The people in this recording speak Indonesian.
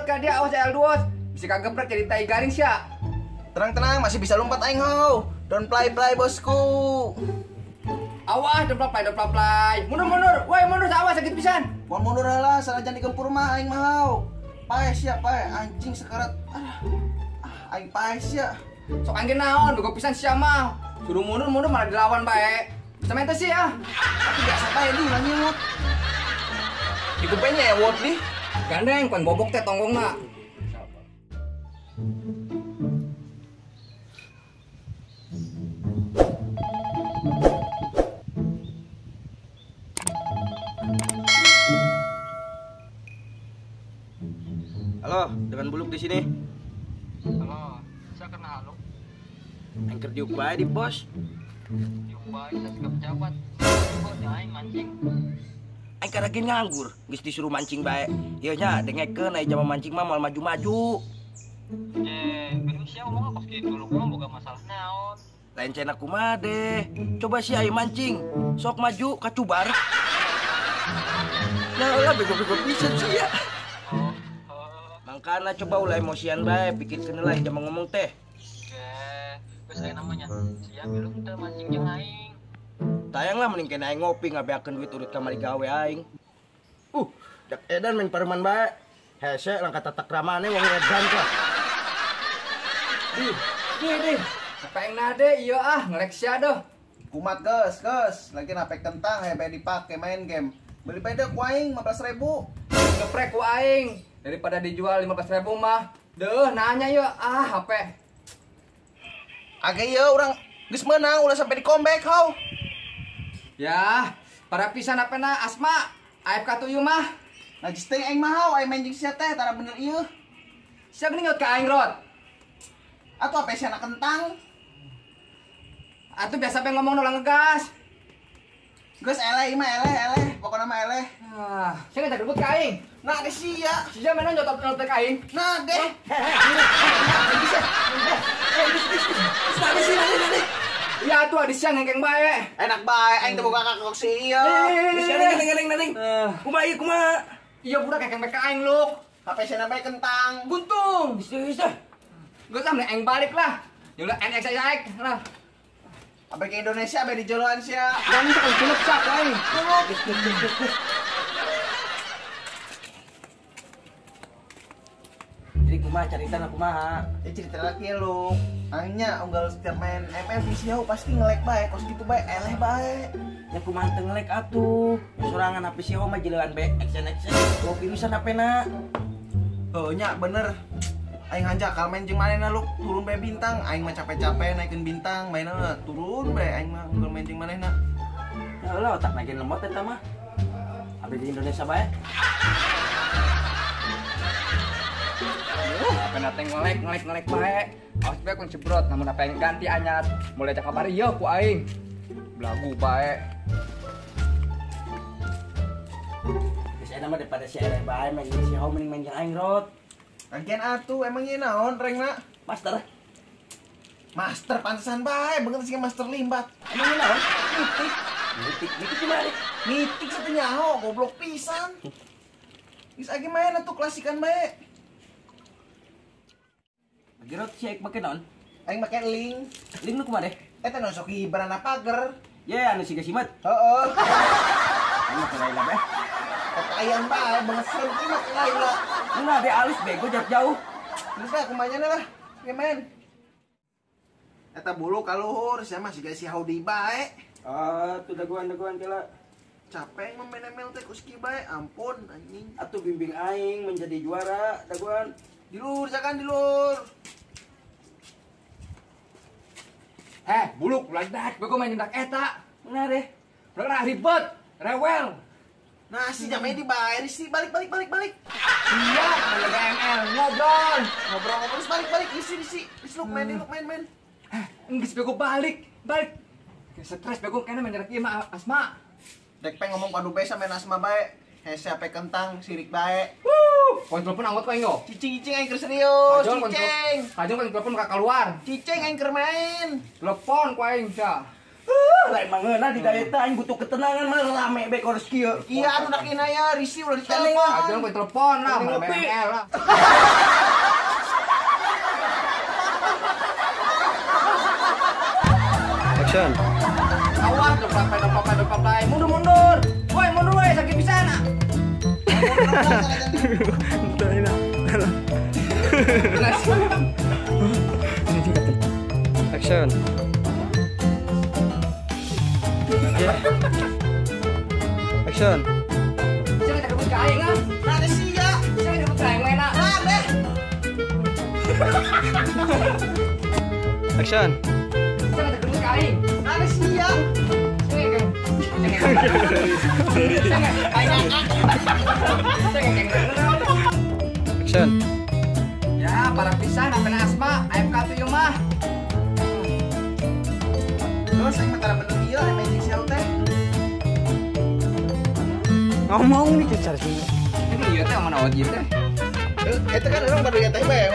ka dia awas L2. Bisa kageprek jadi tai garing sia. Tenang, masih bisa lompat aing ho. Don't play bosku. Awas don't play. Mundur. Woi mundur awas sakit pisan. Mau mundur lah, sanajan digempur mah aing mah ho. Pae sia pae anjing sekarat. Aing pae sia. Sok angin naon, bego pisan sia mah. Suruh mundur malah dilawan bae. Bisa main sih ya. Tapi biasa pae di nyemut. Dikupenya ya wot di. Gandeng pan bobok teh tonggongna. Halo, dengan Buluk di sini. Halo, saya kena halo. Anchor diuk bae di pos. Yung bahay sa sikap pejabat. Kok aing mancing. Aing karagin nganggur, geus disuruh mancing bae. Ieu nya dengekeun aya jama mancing mah moal maju-maju. Bingung sih ngomong kos gitu lu mah boga masalah naon. Lain cenah kumaha deh. Coba sih ayo mancing. Sok maju kacubar. Nah, ulah bego-bego pisan sih ya. Mangkana coba ulah emosian bae, pikirkeun heula jama ngomong teh. Geus aya namanya. Sia belum teu mancing jeung aing. Tayang lah mending kena aing ngopi ngabeakeun duit urut kamari gawe aing. Jak edan main pareman bae. Hese langkah tatak ramane wong edan kah. Nih. Apa yang nade iya ngelek sia doh. Kumat geus, lagi napek kentang bae dipake main game. Beli peda ku aing 15.000. Geprek ku aing. Daripada dijual 15.000 mah. Deuh nanya yuk HP. Agak iya orang geus meunang ulah sampai di comeback how. Ya, para pisan apena Asma. AFK tuh ieu mah. Nah geus teh aing mah how aing main jeung sia teh tara bener ieu. Sia geuning ka aing rod. Atuh apa sia anak kentang? Atuh biasa pe ngomong ulah ngegas. Geus eleh mah eleh, pokona mah eleh. Sia ngajak rebut ka aing. Nah di sia. Sia mana nyotot ka aing. Nah deh. Iya atuh adi sia ngengkeng bae. Enak bae aing teu boga kakak si ieu. Neng. Kumaha? Iya budak ngengkeng bae ka aing lu. HP sia bae kentang. Buntung. Bisa. Geus aing balik lah. Jeung NX lah. Apa ke Indonesia be di joloan sia. Dan itu kan cilek sak aing. Jadi kumaha carita kumaha? Ya cerita lagi lu. Aingnya unggal setiap main ML di siau pasti ngelek bae, kos gitu bae eleh bae. Ya kumaha teu ngelek atuh. Ya sorangan HP sieu mah jeulean be action. Gua pinusan HP-na. Oh nya bener. Aing hanjak kal main jeung manehna lu turun bae bintang, aing mah capek-capek naikeun bintang, mainna turun bae aing mah unggal main jeung manehna. Ya Allah otak naikin lemot eta mah. Abdi di Indonesia bae. Apena teh ngelek bae. Awas bae kun cebrot, namun apa yang ganti anyar. Mulai cak kabar ieu ku aing. Belagu bae. Geus eta mah daripada si eleh bae main si hau mending main jeung aing rod. Lagian atuh emang ieu naon rengna? Master. Master pantesan bae, bener sih master limbat. Emang ieu naon? Mitik gimana? Mitik satu nyaho, goblok pisan. Geus agi main atuh klasikan bae. Lagi rod si aing make naon? Aing make link. Link nu kumaha deh? Eta nu sok hibaran pager. Ya anu siga simat. Heeh. Aing mah laila bae. Kekayaan bae banget serem ieu mah laila. Nah de alus bego jauh. Geus lah kumanya lah. Ge main. Eta bulu ka luhur, sia mah siga si Haudi bae. Tuh daguan kela. Capek mah main ML teh kuski bae, ampun anjing. Atuh bimbing aing menjadi juara daguan. Di luhur jangan di luhur. Buluk dak bego main ndak eta. Nah deh. Udah ribet, rewel. Nah, si jamnya dibayar sih balik. Iya, main ML ngobrol. Ngobrol terus balik isi. Lu main. Geus bego balik. Stres bego kena main ieu mah Asma. Dek peng ngomong padu bae sama Asma bae. Hese HP kentang sirik bae. Poin telepon anggot ku aing yo. Cicing aing keur serius. Kajong kan telepon ka keluar. Cicing aing keur main. Telepon ku aing sia. lain mangeuna di daya teh aing butuh ketenangan mah rame be kores kieu. Iya anu dak ina ya risi udah ditelepon. Aduh, gue telepon lah, Ini mana ngopi. ML lah. Action. Awas, depan lain. Mundur. Woi, mundur woi, sakit pisan. Action. Action. Sini tak kebun kain ah. Ada sih ya. Sini kebun kain mana? Ada. Action. Sini tak kebun kain. Ada sih ya. Sini kan. Action. Ya, para pisan apa asma, AFK tuh yuk mah. Terus aing mah tara bener ieu magic shell teh. Ngomong nih cari sini. Ini iya teh mana wajib teh. Eta kan orang baru ya teh bae.